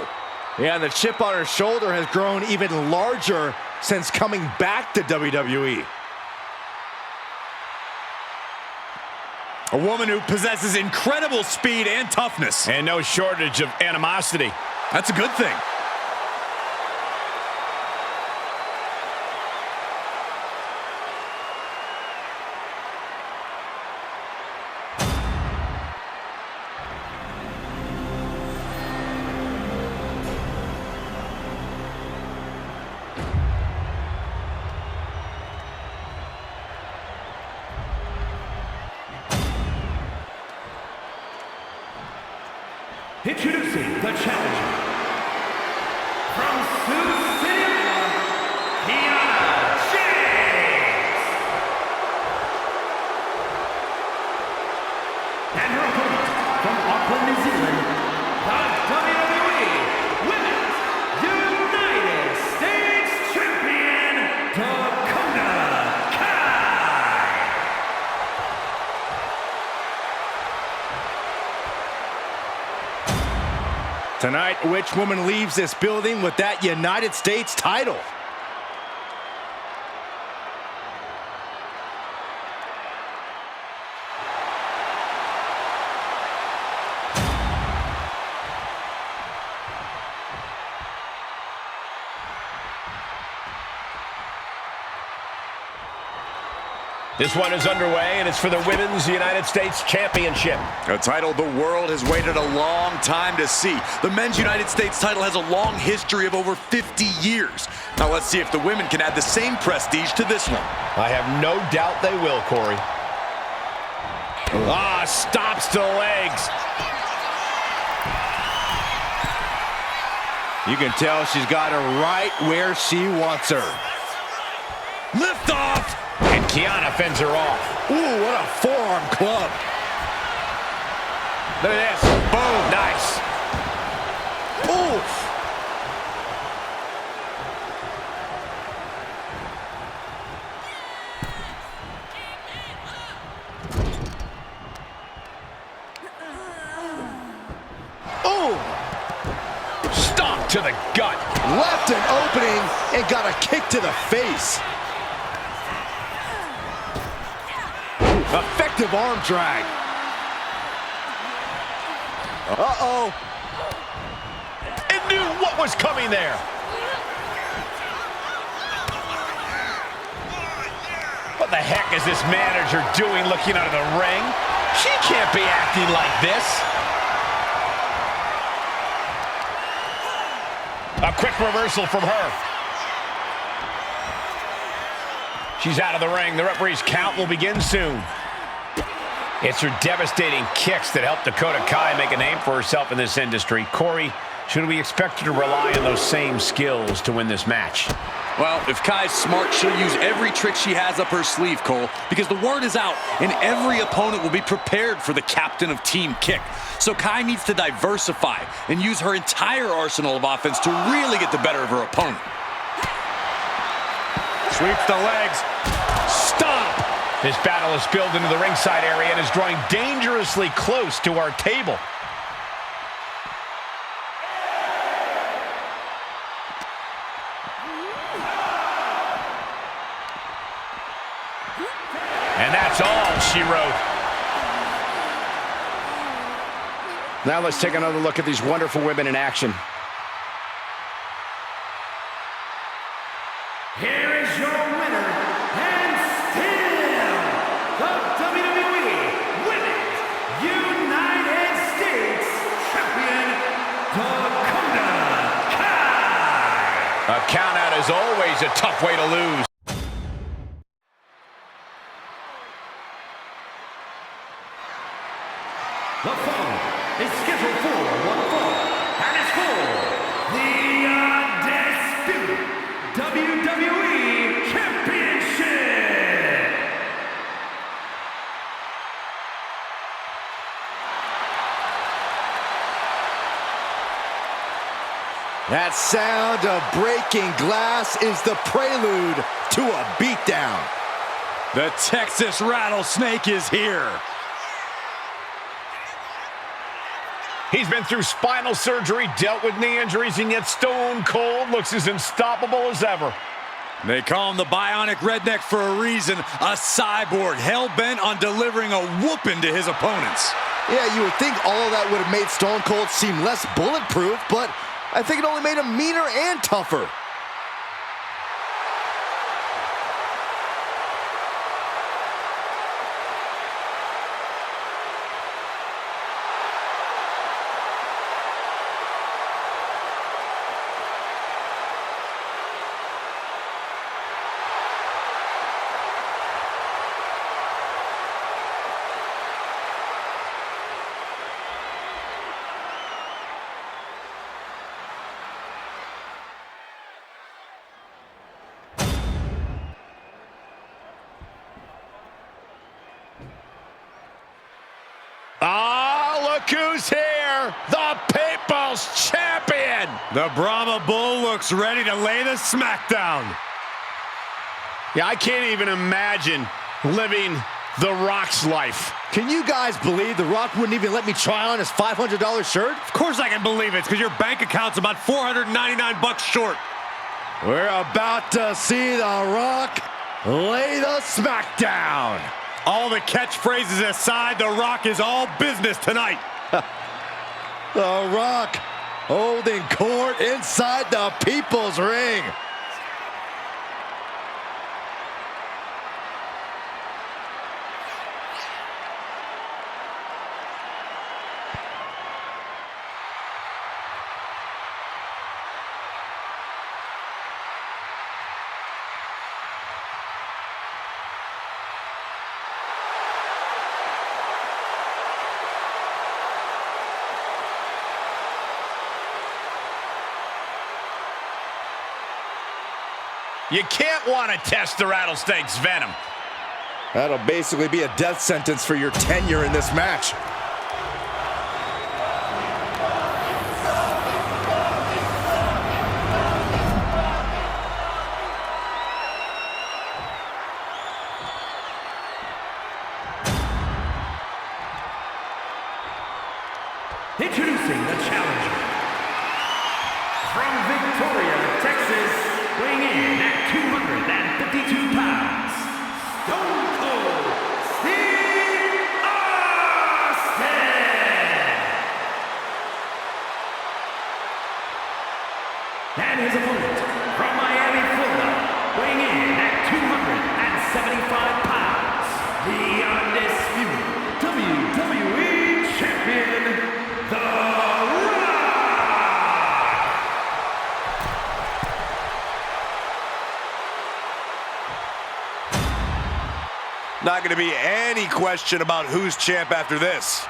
Yeah, and the chip on her shoulder has grown even larger since coming back to WWE. A woman who possesses incredible speed and toughness. And no shortage of animosity. That's a good thing. Introducing the challenger from Sioux City, Kiana James. And her opponent from Auckland, New Zealand, the WWE Women's United States Champion, Dakota Kai. Tonight, which woman leaves this building with that United States title? This one is underway, and it's for the Women's United States Championship. A title the world has waited a long time to see. The Men's United States title has a long history of over 50 years. Now let's see if the women can add the same prestige to this one. I have no doubt they will, Corey. Ah, stops to the legs. You can tell she's got her right where she wants her. Lift off! And Kiana fends her off. Ooh, what a forearm club. Look at this. Boom. Nice. Oof. Ooh. Stomp to the gut. Left an opening and got a kick to the face. Effective arm drag. Uh-oh. It knew what was coming there. What the heck is this manager doing looking out of the ring? She can't be acting like this. A quick reversal from her. She's out of the ring. The referee's count will begin soon. It's her devastating kicks that helped Dakota Kai make a name for herself in this industry. Corey, should we expect her to rely on those same skills to win this match? Well, if Kai's smart, she'll use every trick she has up her sleeve, Cole, because the word is out, and every opponent will be prepared for the captain of Team Kick. So Kai needs to diversify and use her entire arsenal of offense to really get the better of her opponent. Sweeps the legs. Stop! This battle has spilled into the ringside area and is drawing dangerously close to our table. And that's all she wrote. Now let's take another look at these wonderful women in action. Here is your winner, and still the WWE Women's United States Champion, Dakota Kai. A countout is always a tough way to lose. The following is scheduled for one fall, and it's for the Undisputed WWE Championship. That sound of breaking glass is the prelude to a beatdown. The Texas Rattlesnake is here. He's been through spinal surgery, dealt with knee injuries, and yet Stone Cold looks as unstoppable as ever. They call him the Bionic Redneck for a reason, a cyborg hell-bent on delivering a whooping to his opponents. Yeah, you would think all of that would have made Stone Cold seem less bulletproof, but I think it only made him meaner and tougher. Ah, look who's here! The People's Champion! The Brahma Bull looks ready to lay the smackdown. Yeah, I can't even imagine living The Rock's life. Can you guys believe The Rock wouldn't even let me try on his $500 shirt? Of course I can believe it. It's because your bank account's about $499 short. We're about to see The Rock lay the smackdown. All the catchphrases aside, The Rock is all business tonight. The Rock holding court inside the People's Ring. You can't want to test the rattlesnake's venom. That'll basically be a death sentence for your tenure in this match. Introducing the challenger. From Victoria, Texas, weighing in at 252 pounds, Stone Cold Steve Austin! And his opponent, from Miami, Florida, weighing in at 275 pounds, the undisputed WWE Champion, The Rock! Not going to be any question about who's champ after this.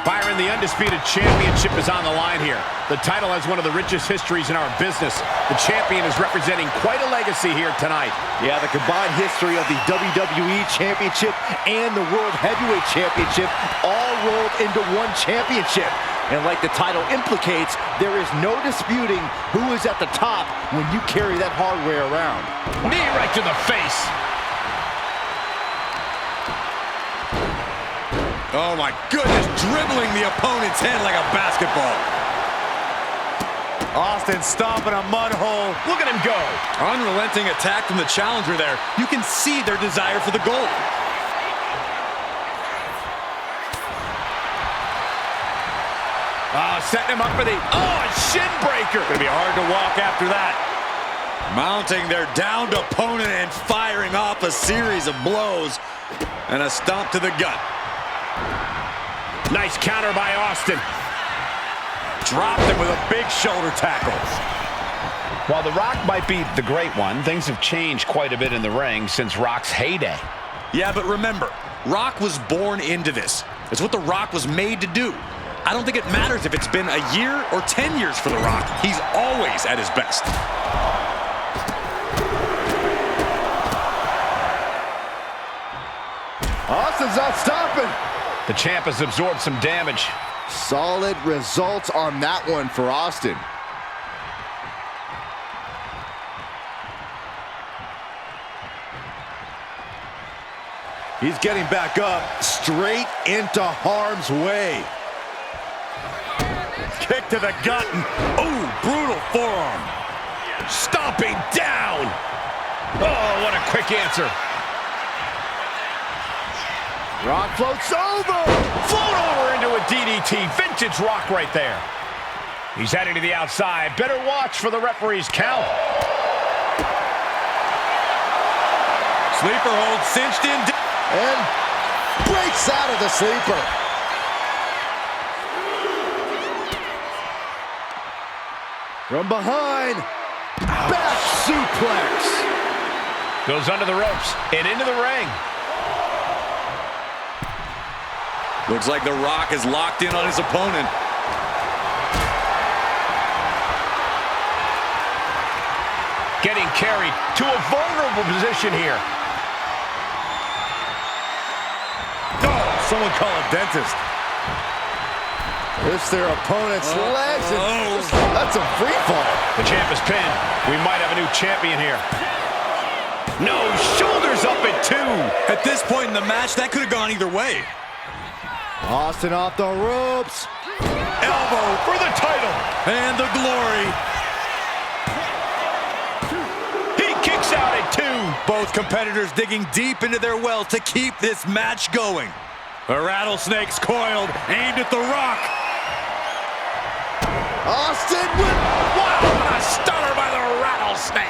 Byron, the Undisputed Championship is on the line here. The title has one of the richest histories in our business. The champion is representing quite a legacy here tonight. Yeah, the combined history of the WWE Championship and the World Heavyweight Championship all rolled into one championship. And like the title implicates, there is no disputing who is at the top when you carry that hardware around. Knee right to the face. Oh my goodness, dribbling the opponent's head like a basketball. Austin stomping a mud hole. Look at him go. Unrelenting attack from the challenger there. You can see their desire for the gold. Setting him up for the, a shin breaker. Gonna be hard to walk after that. Mounting their downed opponent and firing off a series of blows. And a stomp to the gut. Nice counter by Austin. Dropped him with a big shoulder tackle. While The Rock might be the great one, things have changed quite a bit in the ring since Rock's heyday. Yeah, but remember, Rock was born into this. It's what The Rock was made to do. I don't think it matters if it's been a year or 10 years for The Rock. He's always at his best. Austin's not stopping. The champ has absorbed some damage. Solid results on that one for Austin. He's getting back up, straight into harm's way. Kick to the gut. Ooh, brutal forearm. Stomping down. Oh, what a quick answer. Rock floats over. Float over into a DDT. Vintage Rock right there. He's heading to the outside. Better watch for the referee's count. Sleeper hold cinched in. And breaks out of the sleeper. From behind. Back suplex. Goes under the ropes and into the ring. Looks like The Rock is locked in on his opponent. Getting carried to a vulnerable position here. Oh, someone call a dentist. Lifts their opponent's legs and that's a free fall. The champ is pinned. We might have a new champion here. No, shoulders up at 2. At this point in the match, that could have gone either way. Austin off the ropes. Elbow for the title. And the glory. He kicks out at 2. Both competitors digging deep into their well to keep this match going. The rattlesnake's coiled, aimed at The Rock. Austin with... Wow, what a stunner by the rattlesnake.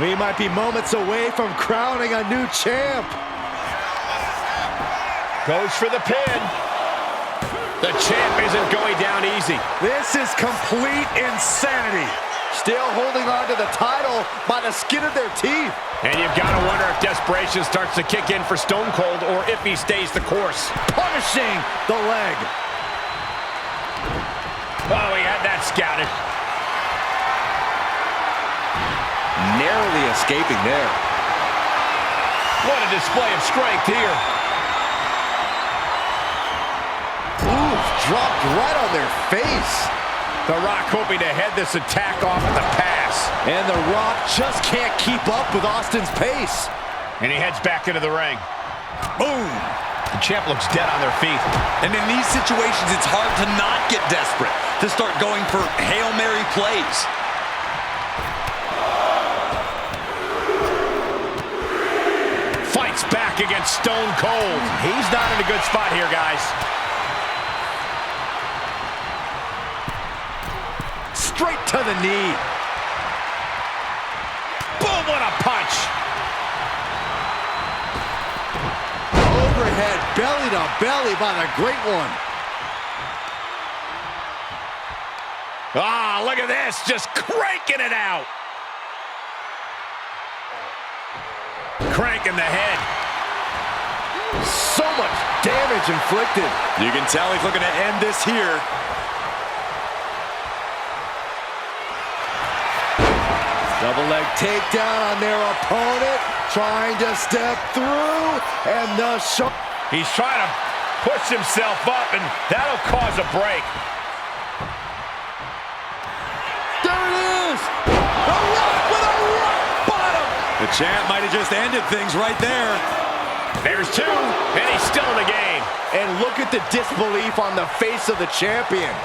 We might be moments away from crowning a new champ. Goes for the pin. The champ isn't going down easy. This is complete insanity. Still holding on to the title by the skin of their teeth. And you've got to wonder if desperation starts to kick in for Stone Cold or if he stays the course. Punishing the leg. Oh, he had that scouted. Narrowly escaping there. What a display of strength here. Ooh, dropped right on their face. The Rock hoping to head this attack off at the pass. And The Rock just can't keep up with Austin's pace. And he heads back into the ring. Boom! The champ looks dead on their feet. And in these situations, it's hard to not get desperate, to start going for Hail Mary plays. Fights back against Stone Cold. He's not in a good spot here, guys. Straight to the knee. Boom, what a punch. Overhead, belly to belly by the Great One. Ah, look at this, just cranking it out. Cranking the head. So much damage inflicted. You can tell he's looking to end this here. Double leg takedown on their opponent. Trying to step through. And the shot. He's trying to push himself up, and that'll cause a break. There it is. The Rock with a rock bottom. The champ might have just ended things right there. There's two, and he's still in the game. And look at the disbelief on the face of the champion.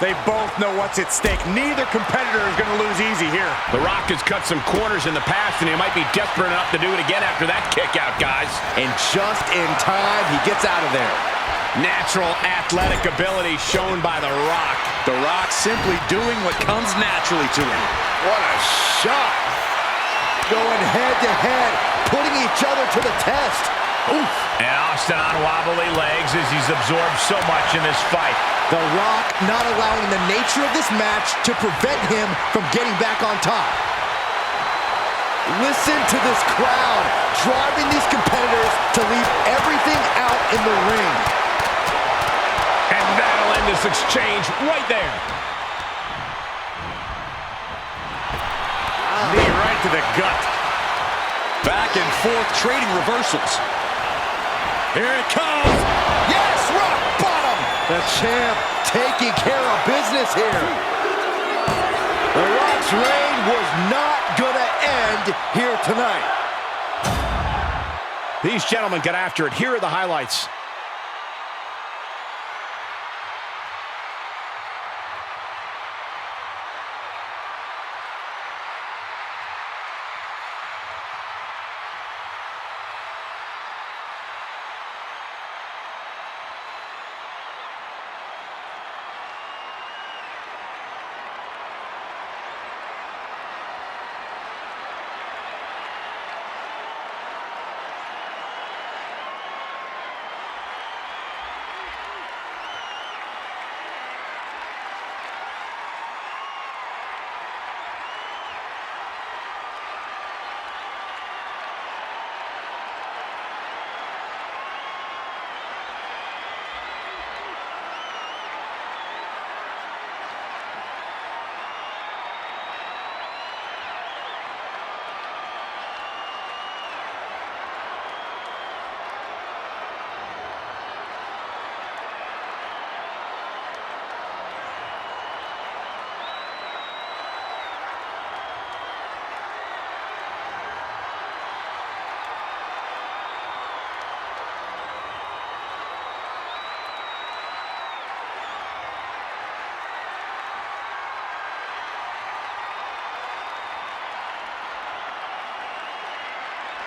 They both know what's at stake. Neither competitor is going to lose easy here. The Rock has cut some corners in the past, and he might be desperate enough to do it again after that kick out, guys. And just in time, he gets out of there. Natural athletic ability shown by The Rock. The Rock simply doing what comes naturally to him. What a shot. Going head to head, putting each other to the test. Oof. And Austin on wobbly legs as he's absorbed so much in this fight. The Rock not allowing the nature of this match to prevent him from getting back on top. Listen to this crowd driving these competitors to leave everything out in the ring. And that'll end this exchange right there. Knee right to the gut. Back and forth trading reversals. Here it comes. Yes, rock bottom. The champ taking care of business here. The Rock's reign was not gonna end here tonight. These gentlemen get after it. Here are the highlights.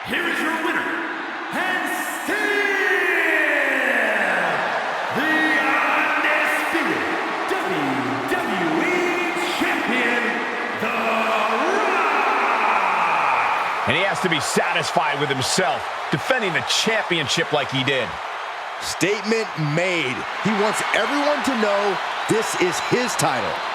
Here is your winner, and still the undisputed WWE Champion, The Rock! And he has to be satisfied with himself, defending the championship like he did. Statement made. He wants everyone to know this is his title.